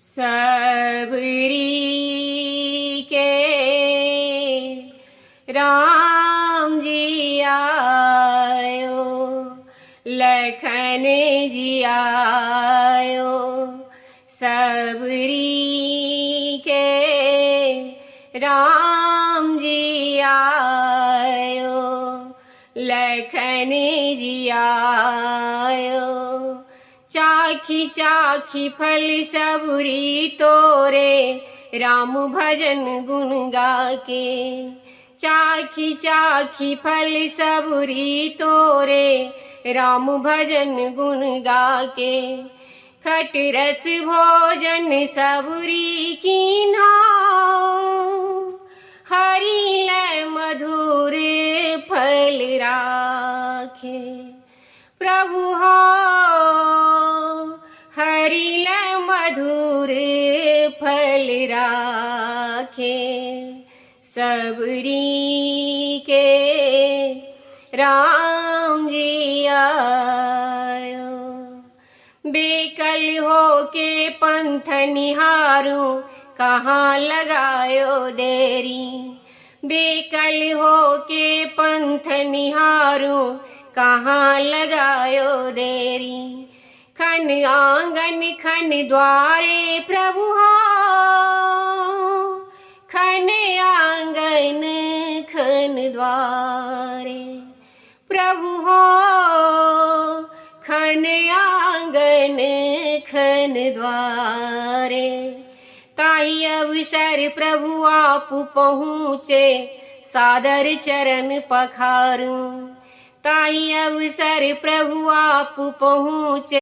सबरी के राम जी आयो, लखन जी आयो। सबरी के राम जी आयो, लखन जी आयो। चाखी चाखी फल सबरी तोरे, राम भजन गुण गाके। चाखी चाखी फल सबरी तोरे, राम भजन गुण गाके। खट रस भोजन सबरी कीन्हा, हरि लय मधुर फल राखे। प्रभु हो हरि लय मधुर फल राखे। सबरी के राम जी आयो, बेकल हो के पंथ निहारूं, कहाँ लगायो देरी। बेकल हो के पंथ निहारूं, कहाँ लगायो देरी। खन आंगन खन द्वारे प्रभु हो, खन आंगन खन द्वारे। प्रभु हो खन आंगन खन द्वारे। ताई अवसर प्रभु आप पहुँचे, सादर चरण पखारूं। ताई अवसर प्रभु आप पहुँचे,